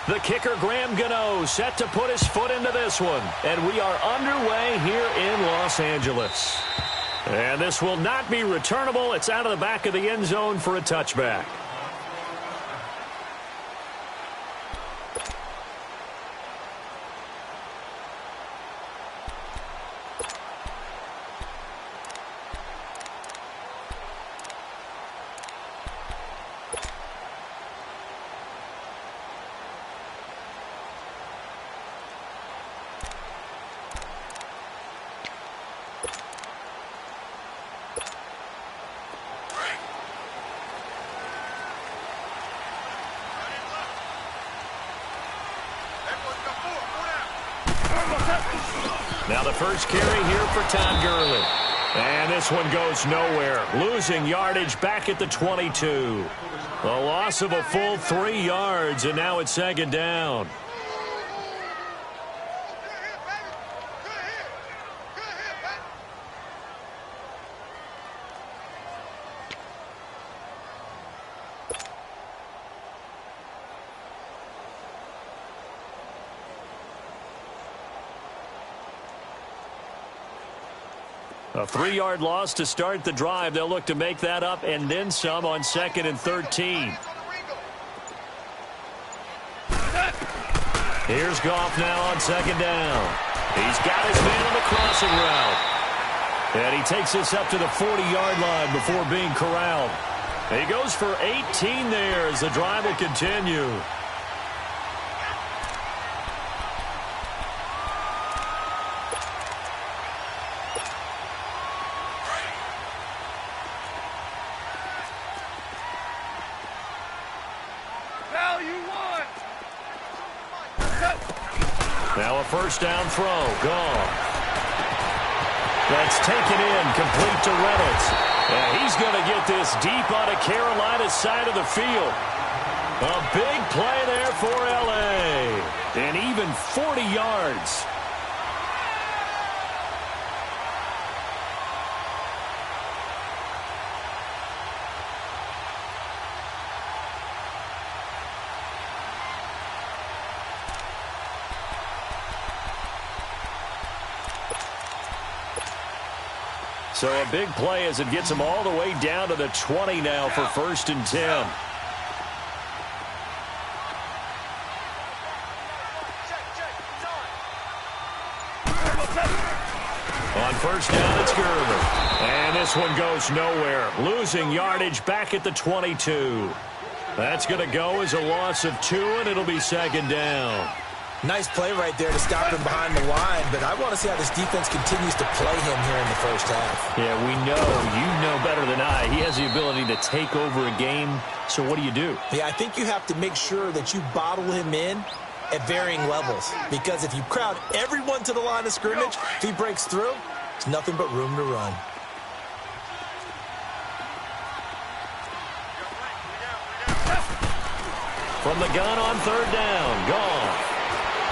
The kicker, Graham Gano, set to put his foot into this one. And we are underway here in Los Angeles. And this will not be returnable. It's out of the back of the end zone for a touchback. Now the first carry here for Todd Gurley. And this one goes nowhere. Losing yardage back at the 22. A loss of a full 3 yards, and now it's second down. A 3-yard loss to start the drive. They'll look to make that up and then some on 2nd and 13. Here's Goff now on 2nd down. He's got his man on the crossing route. And he takes this up to the 40-yard line before being corralled. He goes for 18 there as the drive will continue. Now a first down throw. Gone. That's taken in, complete to Reynolds. And he's going to get this deep on a Carolina's side of the field. A big play there for L.A. And even 40 yards. So a big play as it gets him all the way down to the 20 now for 1st and 10. On 1st down, it's Gurley. And this one goes nowhere. Losing yardage back at the 22. That's going to go as a loss of 2, and it'll be 2nd down. Nice play right there to stop him behind the line, but I want to see how this defense continues to play him here in the first half. Yeah, we know. You know better than I. He has the ability to take over a game, so what do you do? Yeah, I think you have to make sure that you bottle him in at varying levels, because if you crowd everyone to the line of scrimmage, if he breaks through, it's nothing but room to run. From the gun on 3rd down, gone.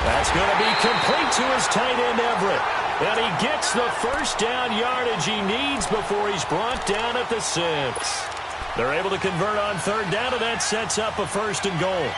That's going to be complete to his tight end, Everett. And he gets the first down yardage he needs before he's brought down at the 6. They're able to convert on 3rd down, and that sets up a 1st and goal.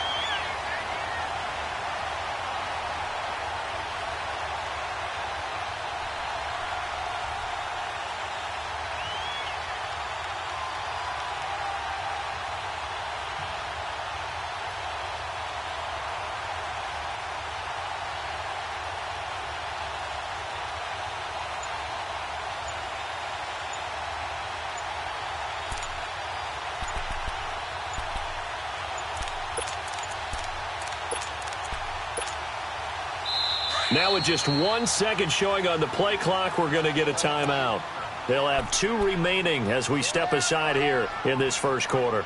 Now with just 1 second showing on the play clock, we're going to get a timeout. They'll have 2 remaining as we step aside here in this first quarter.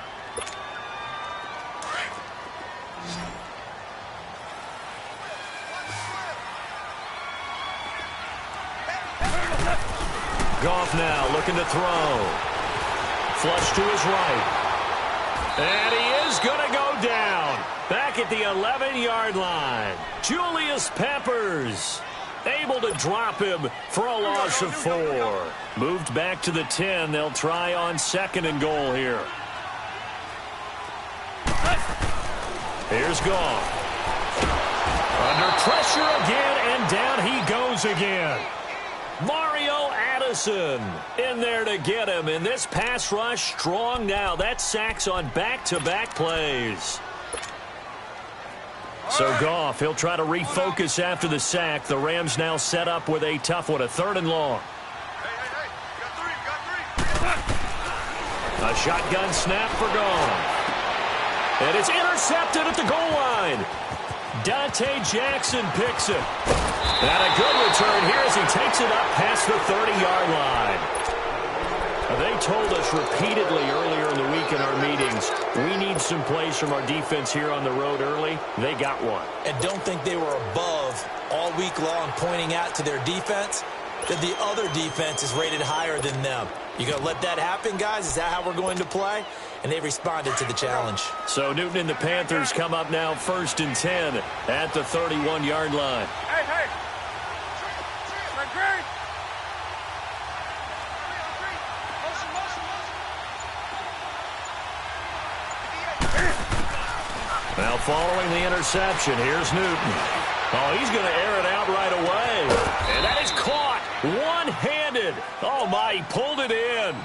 Goff now looking to throw. Flush to his right. And he is going to go down. Back at the 11-yard line. Julius Peppers able to drop him for a loss of 4. Moved back to the 10. They'll try on 2nd and goal here. Here's Goff. Under pressure again, and down he goes again. Mario Addison in there to get him. And this pass rush strong now. That's sacks on back-to-back plays. So Goff, he'll try to refocus after the sack. The Rams now set up with a tough one, a 3rd and long. A shotgun snap for Goff. And it's intercepted at the goal line. Dante Jackson picks it. And a good return here as he takes it up past the 30-yard line. They told us repeatedly earlier in the week in our meetings, we need some plays from our defense here on the road early. They got one. And don't think they were above all week long pointing out to their defense that the other defense is rated higher than them. You going to let that happen, guys? Is that how we're going to play? And they responded to the challenge. So Newton and the Panthers come up now 1st and 10 at the 31-yard line. Hey. Now following the interception, here's Newton. Oh, he's going to air it out right away. And that is caught one-handed. Oh, my, he pulled it in.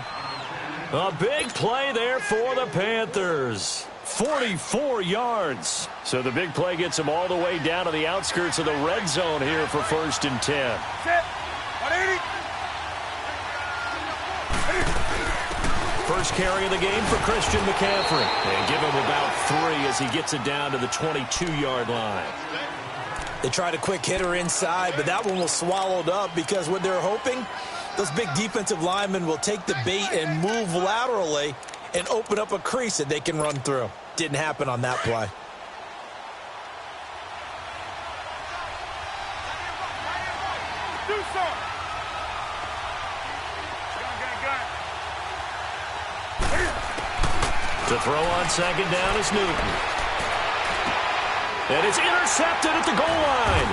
A big play there for the Panthers. 44 yards. So the big play gets him all the way down to the outskirts of the red zone here for 1st and 10. First carry of the game for Christian McCaffrey. And give him about 3 as he gets it down to the 22-yard line. They tried a quick hitter inside, but that one was swallowed up because what they're hoping, those big defensive linemen will take the bait and move laterally and open up a crease that they can run through. Didn't happen on that play. To throw on 2nd down is Newton. And it's intercepted at the goal line.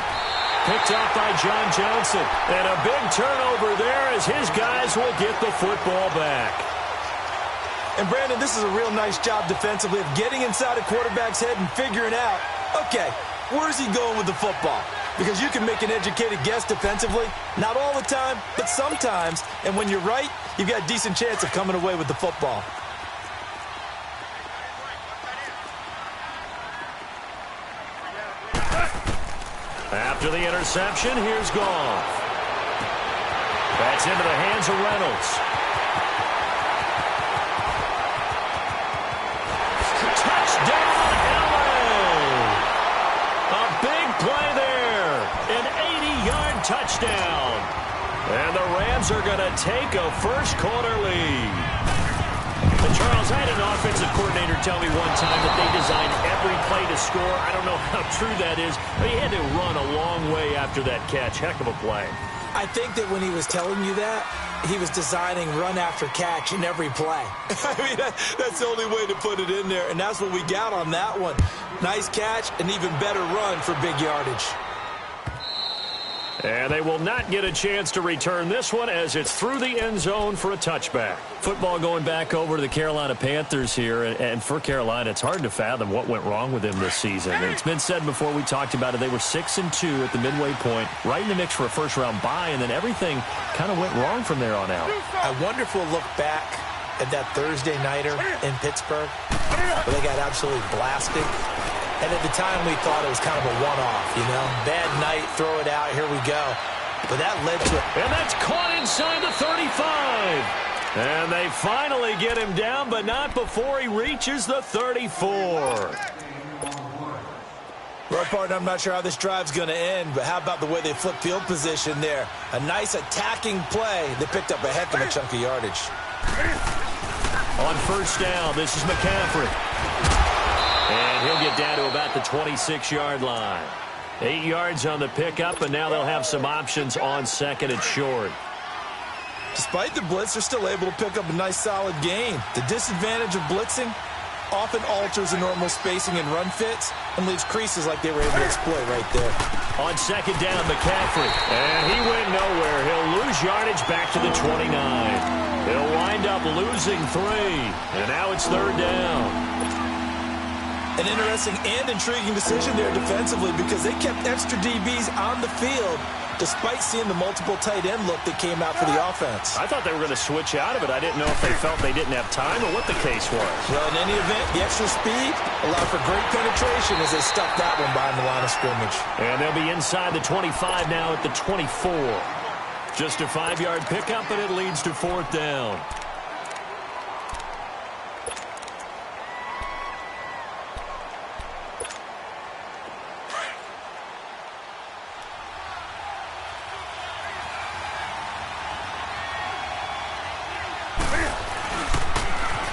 Picked off by John Johnson. And a big turnover there as his guys will get the football back. And, Brandon, this is a real nice job defensively of getting inside a quarterback's head and figuring out, okay, where's he going with the football? Because you can make an educated guess defensively. Not all the time, but sometimes. And when you're right, you've got a decent chance of coming away with the football. After the interception, here's Goff. That's into the hands of Reynolds. Touchdown, LA! A big play there. An 80-yard touchdown. And the Rams are going to take a first-quarter lead. And Charles, I had an offensive coordinator tell me one time that they designed every play to score. I don't know how true that is, but he had to run a long way after that catch. Heck of a play. I think that when he was telling you that, he was designing run after catch in every play. I mean, that's the only way to put it in there, and that's what we got on that one. Nice catch, an even better run for big yardage. And they will not get a chance to return this one as it's through the end zone for a touchback. Football going back over to the Carolina Panthers here. And for Carolina, it's hard to fathom what went wrong with them this season. It's been said before we talked about it. They were 6-2 at the midway point, right in the mix for a first-round bye, and then everything kind of went wrong from there on out. I wonder if we'll look back at that Thursday nighter in Pittsburgh where they got absolutely blasted. And at the time, we thought it was kind of a one-off, you know. Bad night, throw it out, here we go. But that led to it. And that's caught inside the 35. And they finally get him down, but not before he reaches the 34. Well, partner, I'm not sure how this drive's going to end, but how about the way they flip field position there? A nice attacking play. They picked up a heck of a chunk of yardage. On first down, this is McCaffrey. And he'll get down to about the 26-yard line. 8 yards on the pickup, and now they'll have some options on 2nd and short. Despite the blitz, they're still able to pick up a nice, solid gain. The disadvantage of blitzing often alters the normal spacing and run fits and leaves creases like they were able to exploit right there. On 2nd down, McCaffrey. And he went nowhere. He'll lose yardage back to the 29. He'll wind up losing 3. And now it's 3rd down. An interesting and intriguing decision there defensively because they kept extra DBs on the field despite seeing the multiple tight end look that came out for the offense. I thought they were going to switch out of it. I didn't know if they felt they didn't have time or what the case was. Well, in any event, the extra speed allowed for great penetration as they stuffed that one behind the line of scrimmage. And they'll be inside the 25 now at the 24. Just a 5-yard pickup, and it leads to 4th down.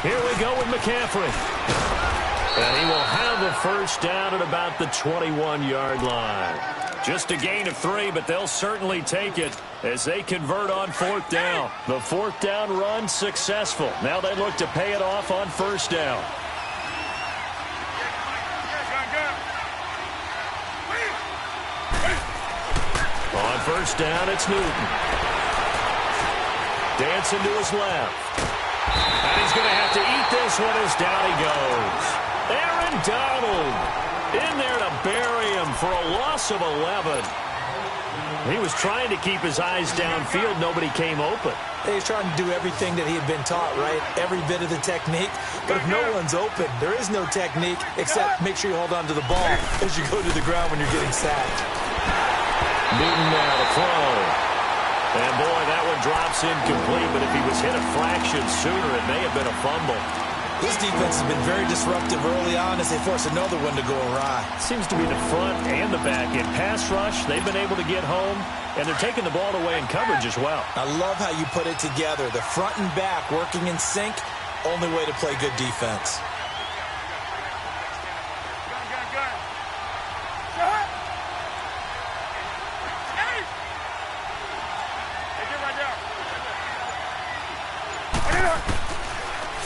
Here we go with McCaffrey. And he will have a first down at about the 21-yard line. Just a gain of 3, but they'll certainly take it as they convert on 4th down. The 4th down run successful. Now they look to pay it off on 1st down. On 1st down, it's Newton. Dancing to his left. And he's going to have to eat this one as down he goes. Aaron Donald in there to bury him for a loss of 11. He was trying to keep his eyes downfield. Nobody came open. He's trying to do everything that he had been taught, right? Every bit of the technique. But if no one's open, there is no technique except make sure you hold on to the ball as you go to the ground when you're getting sacked. Newton now to throw. And, boy, that one drops incomplete, but if he was hit a fraction sooner, it may have been a fumble. This defense has been very disruptive early on as they force another one to go awry. Seems to be the front and the back end. Pass rush, they've been able to get home, and they're taking the ball away in coverage as well. I love how you put it together. The front and back working in sync, only way to play good defense.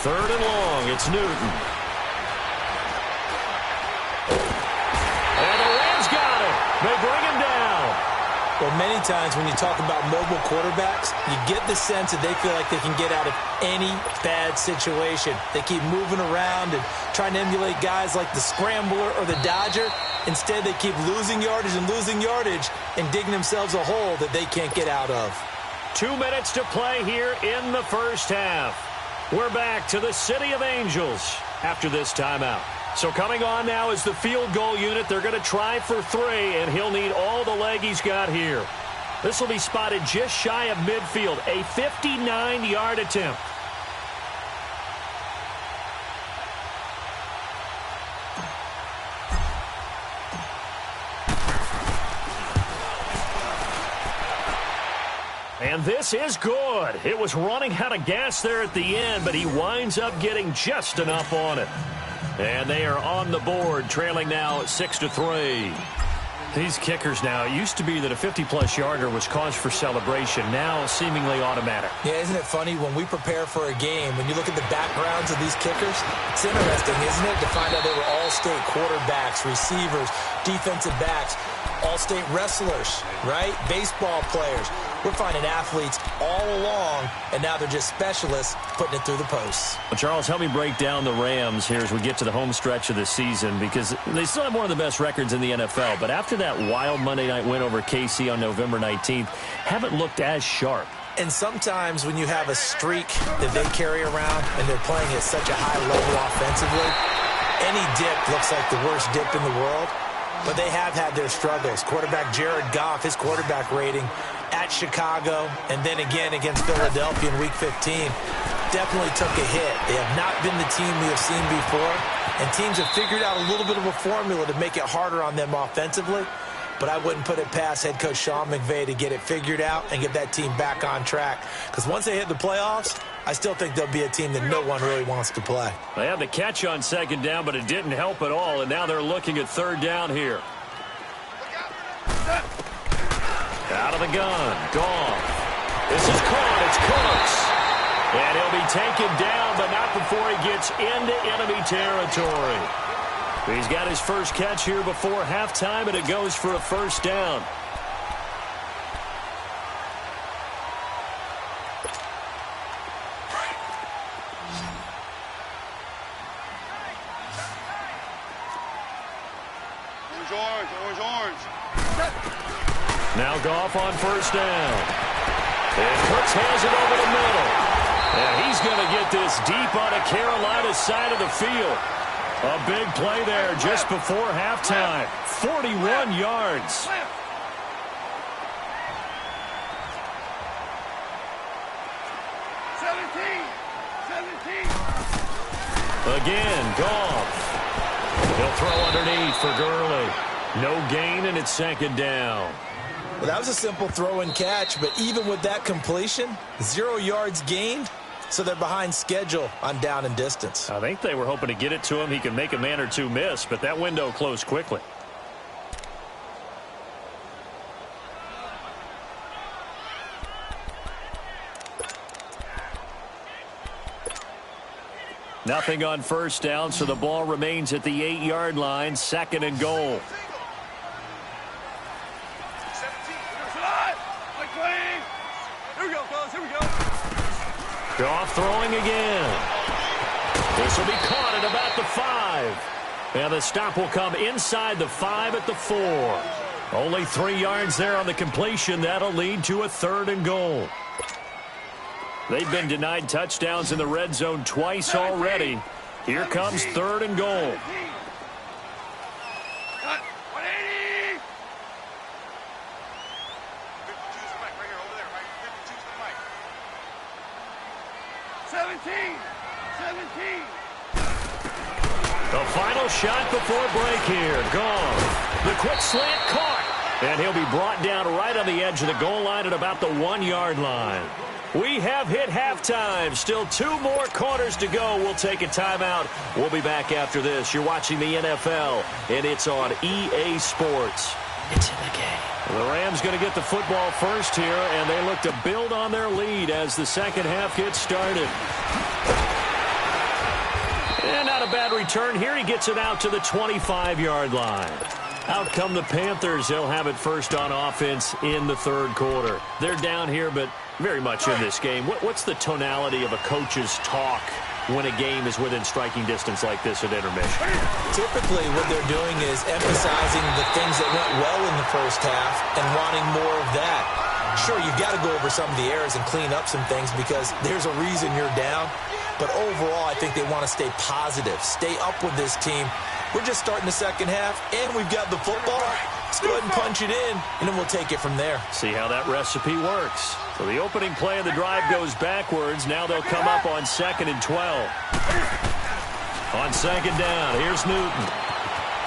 Third and long, it's Newton. And the Rams got him. They bring him down. Well, many times when you talk about mobile quarterbacks, you get the sense that they feel like they can get out of any bad situation. They keep moving around and trying to emulate guys like the Scrambler or the Dodger. Instead, they keep losing yardage and digging themselves a hole that they can't get out of. 2 minutes to play here in the first half. We're back to the City of Angels after this timeout. So coming on now is the field goal unit. They're going to try for 3, and he'll need all the leg he's got here. This will be spotted just shy of midfield, a 59-yard attempt. And this is good. It was running out of gas there at the end, but he winds up getting just enough on it. And they are on the board, trailing now 6-3. These kickers now, it used to be that a 50-plus yarder was cause for celebration, now seemingly automatic. Yeah, isn't it funny when we prepare for a game, when you look at the backgrounds of these kickers, it's interesting, isn't it, to find out they were all-state quarterbacks, receivers, defensive backs, all-state wrestlers, right? Baseball players. We're finding athletes all along, and now they're just specialists putting it through the posts. Well, Charles, help me break down the Rams here as we get to the home stretch of the season, because they still have one of the best records in the NFL. But after that wild Monday night win over KC on November 19th, haven't looked as sharp. And sometimes when you have a streak that they carry around and they're playing at such a high level offensively, any dip looks like the worst dip in the world. But they have had their struggles. Quarterback Jared Goff, his quarterback rating at Chicago and then again against Philadelphia in Week 15 definitely took a hit. They have not been the team we have seen before, and teams have figured out a little bit of a formula to make it harder on them offensively. But I wouldn't put it past head coach Sean McVay to get it figured out and get that team back on track. Because once they hit the playoffs, I still think they'll be a team that no one really wants to play. They had the catch on second down, but it didn't help at all, and now they're looking at third down here. Out of the gun, Goff. This is caught, it's Cooks. And he'll be taken down, but not before he gets into enemy territory. He's got his first catch here before halftime, and it goes for a first down. Orange. Now Goff on first down. And Cooks hands it over the middle. And he's going to get this deep on a Carolina side of the field. A big play there just before halftime. 41 yards. Again, Goff. He'll throw underneath for Gurley. No gain, and it's second down. Well, that was a simple throw and catch, but even with that completion, 0 yards gained, so they're behind schedule on down and distance. I think they were hoping to get it to him. He could make a man or two miss, but that window closed quickly. Nothing on first down, so the ball remains at the 8-yard line, second and goal. Goff throwing again. This will be caught at about the 5. And the stop will come inside the 5 at the 4. Only 3 yards there on the completion. That'll lead to a third and goal. They've been denied touchdowns in the red zone twice already. Here comes third and goal. 17. The final shot before break here. Gone. The quick slant caught. And he'll be brought down right on the edge of the goal line at about the 1-yard line. We have hit halftime. Still 2 more quarters to go. We'll take a timeout. We'll be back after this. You're watching the NFL, and it's on EA Sports. It's in the game. The Rams going to get the football first here, and they look to build on their lead as the second half gets started. And not a bad return here. He gets it out to the 25-yard line. Out come the Panthers. They'll have it first on offense in the third quarter. They're down here, but very much in this game. What's the tonality of a coach's talk when a game is within striking distance like this at intermission? Typically, what they're doing is emphasizing the things that went well in the first half and wanting more of that. Sure, you've got to go over some of the errors and clean up some things because there's a reason you're down. But overall, I think they want to stay positive, stay up with this team. We're just starting the second half, and we've got the football. Let's go ahead and punch it in, and then we'll take it from there. See how that recipe works. So the opening play of the drive goes backwards. Now they'll come up on 2nd and 12. On second down, here's Newton.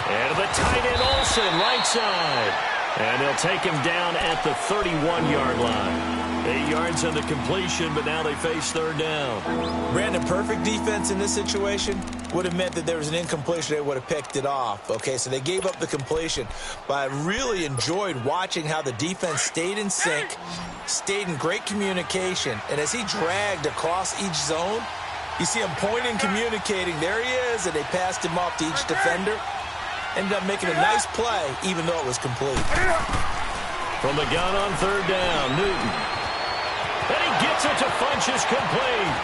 And to the tight end, Olsen, right side. And they'll take him down at the 31-yard line. 8 yards on the completion, but now they face third down. Brandon, perfect defense in this situation would have meant that there was an incompletion. They would have picked it off. Okay, so they gave up the completion. But I really enjoyed watching how the defense stayed in sync, stayed in great communication. And as he dragged across each zone, you see him pointing, communicating. There he is, and they passed him off to each defender. Ended up making a nice play, even though it was complete. From the gun on third down, Newton. And he gets it to Funchess, complete.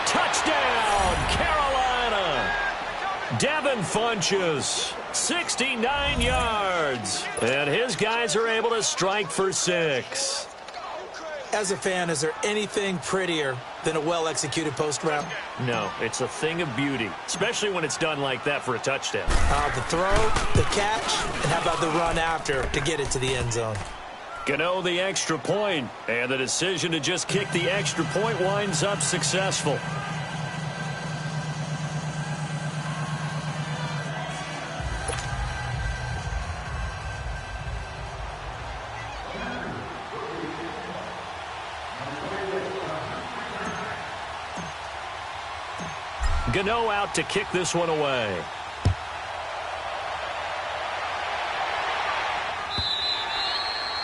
Touchdown, Carolina. Devin Funchess, 69 yards. And his guys are able to strike for 6. As a fan, is there anything prettier than a well-executed post route? No, it's a thing of beauty, especially when it's done like that for a touchdown. The throw, the catch, and how about the run after to get it to the end zone? Gano the extra point, and the decision to just kick the extra point winds up successful. Gano out to kick this one away.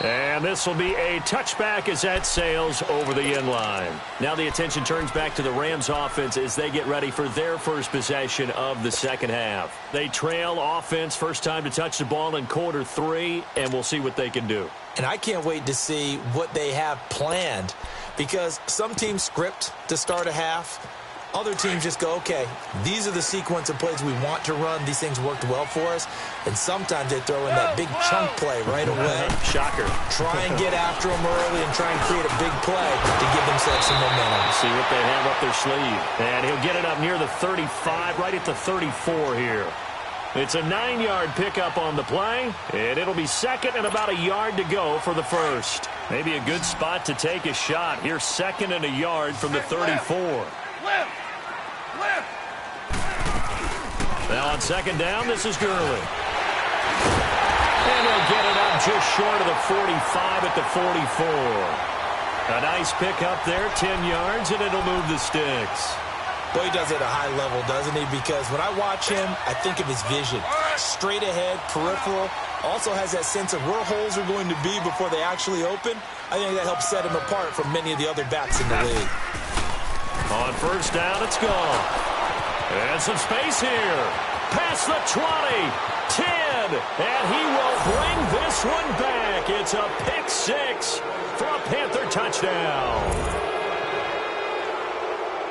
And this will be a touchback as that sails over the end line. Now the attention turns back to the Rams offense as they get ready for their first possession of the second half. They trail offense, first time to touch the ball in quarter 3, and we'll see what they can do. And I can't wait to see what they have planned because some teams script to start a half. Other teams just go, okay, these are the sequence of plays we want to run. These things worked well for us. And sometimes they throw in that big chunk play right away. Shocker. Try and get after them early and try and create a big play to give themselves some momentum. See what they have up their sleeve. And he'll get it up near the 35, right at the 34 here. It's a 9-yard pickup on the play, and it'll be second and about a yard to go for the first. Maybe a good spot to take a shot. Here's second and a yard from the 34. Now on second down, this is Gurley. And he'll get it up just short of the 45 at the 44. A nice pickup there, 10 yards, and it'll move the sticks. Boy, he does it at a high level, doesn't he? Because when I watch him, I think of his vision. Straight ahead, peripheral. Also has that sense of where holes are going to be before they actually open. I think that helps set him apart from many of the other backs in the league. On first down, it's gone. And some space here. Past the 20, 10, and he will bring this one back. It's a pick six for a Panther touchdown.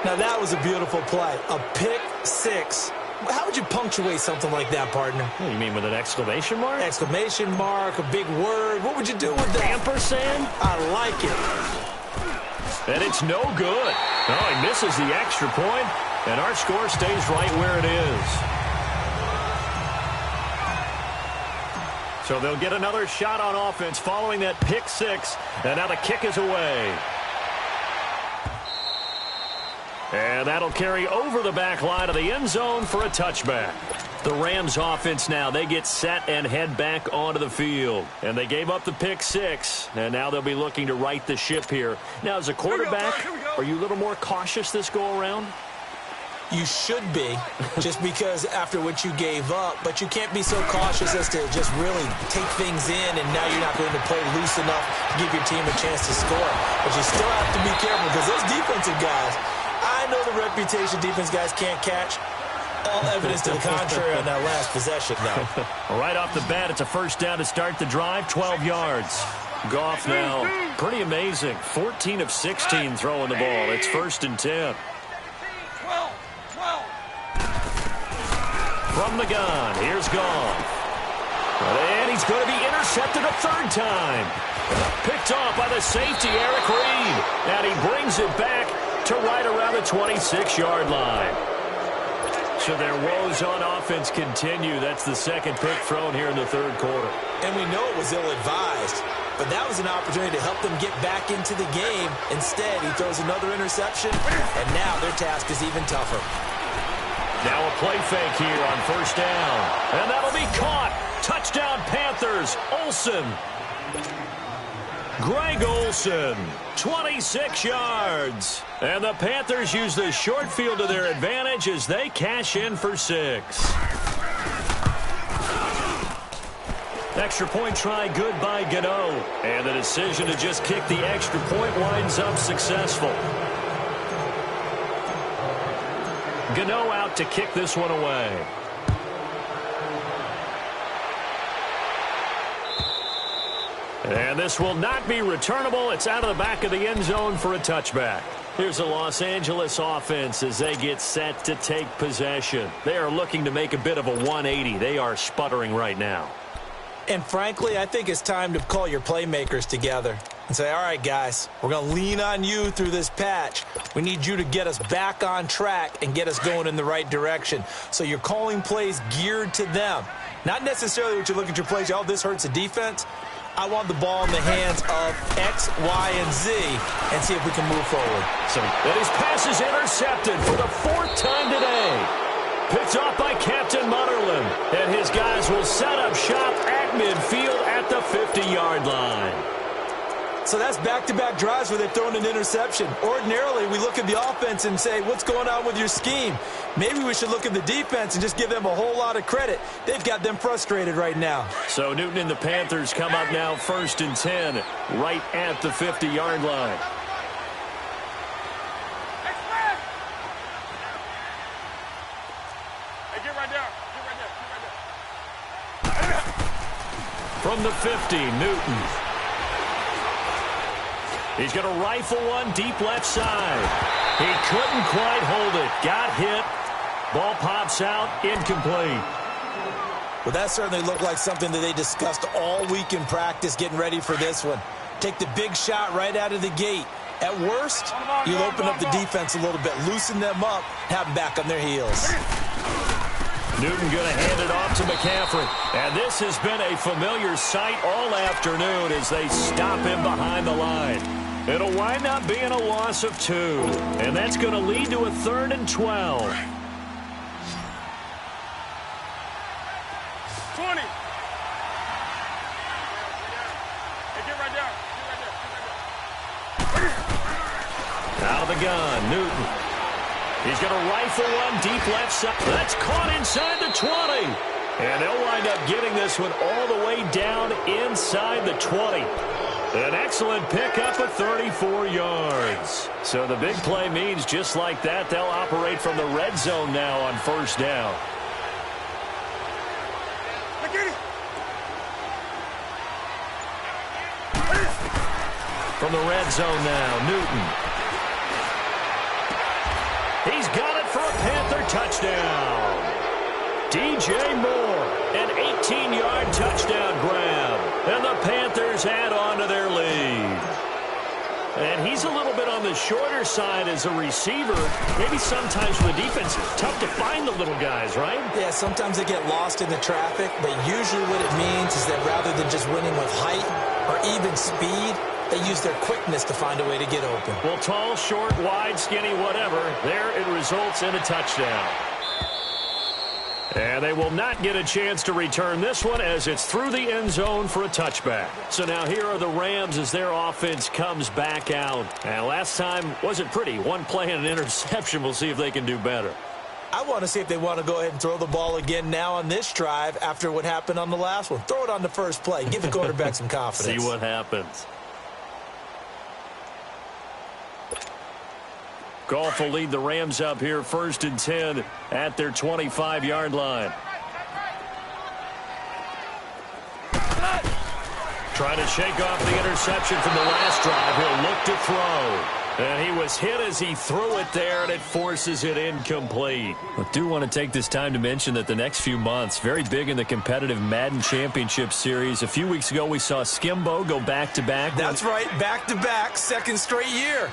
Now, that was a beautiful play. A pick six. How would you punctuate something like that, partner? You mean with an exclamation mark? Exclamation mark, a big word. What would you do with that? Ampersand? I like it. And it's no good. Oh, he misses the extra point, and our score stays right where it is. So they'll get another shot on offense following that pick six, and now the kick is away. And that'll carry over the back line of the end zone for a touchback. The Rams offense now, they get set and head back onto the field. And they gave up the pick six, and now they'll be looking to right the ship here. Now, as a quarterback, are you a little more cautious this go-around? You should be, just because after what you gave up, but you can't be so cautious as to just really take things in, and now you're not going to play loose enough to give your team a chance to score. But you still have to be careful, because those defensive guys, I know the reputation defense guys can't catch. All evidence to the contrary on that last possession, though. Right off the bat, it's a first down to start the drive, 12 yards. Goff now, pretty amazing. 14 of 16 throwing the ball. It's first and 10. From the gun, here's Goff. And he's going to be intercepted a third time. Picked off by the safety, Eric Reed. And he brings it back to right around the 26-yard line. So their woes on offense continue. That's the second pick thrown here in the third quarter. And we know it was ill-advised, but that was an opportunity to help them get back into the game. Instead, he throws another interception, and now their task is even tougher. Now a play fake here on first down. And that'll be caught. Touchdown Panthers. Olsen. Greg Olsen, 26 yards. And the Panthers use the short field to their advantage as they cash in for 6. Extra point try good by Gano. And the decision to just kick the extra point winds up successful. Gano out to kick this one away. And this will not be returnable. It's out of the back of the end zone for a touchback. Here's the Los Angeles offense as they get set to take possession. They are looking to make a bit of a 180. They are sputtering right now. And frankly, I think it's time to call your playmakers together and say, all right, guys, we're going to lean on you through this patch. We need you to get us back on track and get us going in the right direction. So you're calling plays geared to them. Not necessarily what you look at your plays, oh, this hurts the defense. I want the ball in the hands of X, Y, and Z and see if we can move forward. And his pass is intercepted for the 4th time today. Picked off by Captain Mutterland. And his guys will set up shop at midfield at the 50-yard line. So that's back-to-back drives where they've thrown an interception. Ordinarily, we look at the offense and say, what's going on with your scheme? Maybe we should look at the defense and just give them a whole lot of credit. They've got them frustrated right now. So Newton and the Panthers come up now first and 10, right at the 50-yard line. Hey, get right there. Get right there. From the 50, Newton. He's going to rifle one deep left side. He couldn't quite hold it. Got hit. Ball pops out. Incomplete. Well, that certainly looked like something that they discussed all week in practice getting ready for this one. Take the big shot right out of the gate. At worst, you'll open up the defense a little bit, loosen them up, have them back on their heels. Newton going to hand it off to McCaffrey. And this has been a familiar sight all afternoon as they stop him behind the line. It'll wind up being a loss of 2. And that's going to lead to a 3rd and 12. 20. Hey, get right there. Out of the gun, Newton. He's going to rifle one deep left side. That's caught inside the 20. And they'll wind up getting this one all the way down inside the 20. An excellent pickup of 34 yards. So the big play means just like that, they'll operate from the red zone now on 1st down. From the red zone now, Newton. He's got it for a Panther touchdown. DJ Moore, an 18-yard touchdown grab. And the Panthers add on to their lead. And he's a little bit on the shorter side as a receiver. Maybe sometimes for the defense, it's tough to find the little guys, right? Yeah, sometimes they get lost in the traffic, but usually what it means is that rather than just winning with height or even speed, they use their quickness to find a way to get open. Well, tall, short, wide, skinny, whatever, there it results in a touchdown. And they will not get a chance to return this one as it's through the end zone for a touchback. So now here are the Rams as their offense comes back out. And last time wasn't pretty. One play and an interception. We'll see if they can do better. I want to see if they want to go ahead and throw the ball again now on this drive after what happened on the last one. Throw it on the first play. Give the quarterback some confidence. See what happens. Goff will lead the Rams up here 1st and 10 at their 25-yard line. Trying to shake off the interception from the last drive. He'll look to throw. And he was hit as he threw it there, and it forces it incomplete. I do want to take this time to mention that the next few months, very big in the competitive Madden Championship Series. A few weeks ago, we saw Skimbo go back-to-back. That's right, back-to-back, 2nd straight year.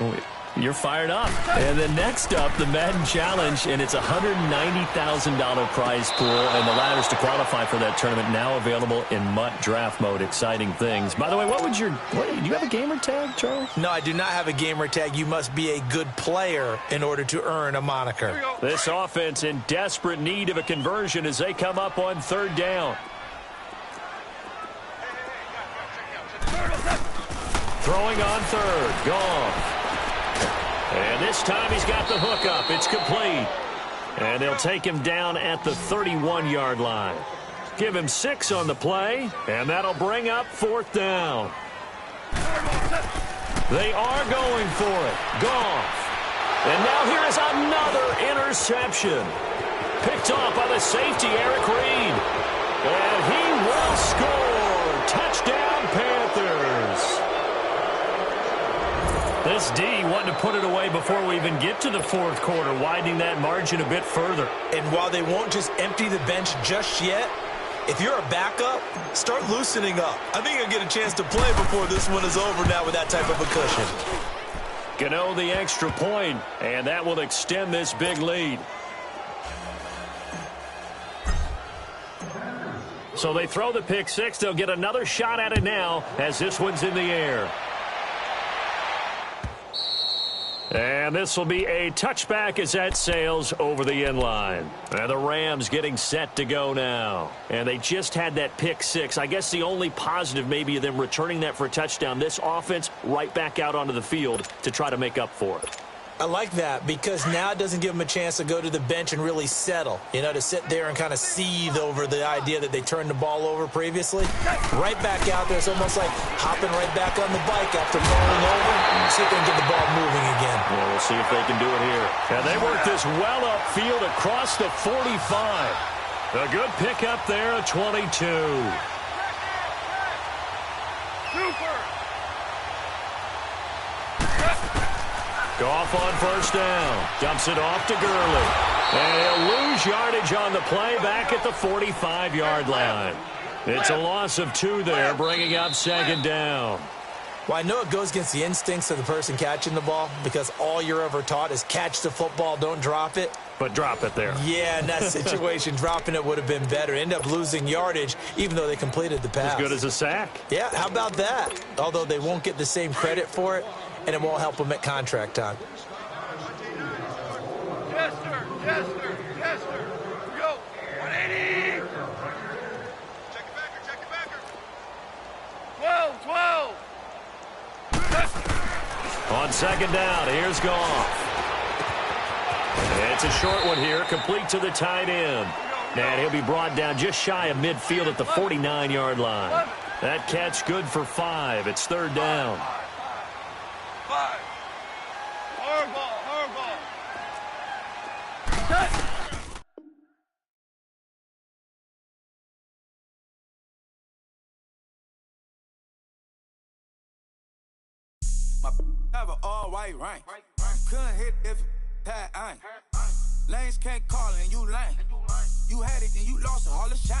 You're fired up. And then next up, the Madden Challenge, and it's a $190,000 prize pool, and the ladders to qualify for that tournament now available in MUT draft mode. Exciting things. By the way, do you have a gamer tag, Charles? No, I do not have a gamer tag. You must be a good player in order to earn a moniker. This offense in desperate need of a conversion as they come up on 3rd down. Throwing on 3rd. Goff. And this time he's got the hook up. It's complete. And they'll take him down at the 31-yard line. Give him 6 on the play, and that'll bring up 4th down. They are going for it. Goff. And now here is another interception. Picked off by the safety, Eric Reed. And he will score. Touchdown, Panthers. This D wanting to put it away before we even get to the 4th quarter, widening that margin a bit further. And while they won't just empty the bench just yet, if you're a backup, start loosening up. I think you'll get a chance to play before this one is over now with that type of a cushion. Gano the extra point, and that will extend this big lead. So they throw the pick 6. They'll get another shot at it now as this one's in the air. And this will be a touchback as that sails over the end line. And the Rams getting set to go now. And they just had that pick 6. I guess the only positive maybe of them returning that for a touchdown. This offense right back out onto the field to try to make up for it. I like that because now it doesn't give them a chance to go to the bench and really settle, to sit there and kind of seethe over the idea that they turned the ball over previously. Right back out there, it's almost like hopping right back on the bike after falling over. See if they can get the ball moving again. Yeah, we'll see if they can do it here. And they work this well upfield across the 45. A good pickup there at 22. Super. Goff on first down. Dumps it off to Gurley. And he'll lose yardage on the play back at the 45-yard line. It's a loss of 2 there, bringing up second down. Well, I know it goes against the instincts of the person catching the ball because all you're ever taught is catch the football, don't drop it. But drop it there. Yeah, in that situation, dropping it would have been better. End up losing yardage, even though they completed the pass. As good as a sack. Yeah, how about that? Although they won't get the same credit for it, and it won't help them at contract time. Yes, sir. Yes, sir. Yes, sir. Go. 180. Check it backer. Check it backer. 12. 12. On second down, here's Goff. It's a short one here, complete to the tight end. And he'll be brought down just shy of midfield at the 49-yard line. That catch good for 5. It's third down. 5. Hardball. My have an all-white rank. Couldn't hit if had ain't. Lanes can't call and you lame. You had it and you lost it, all the shame.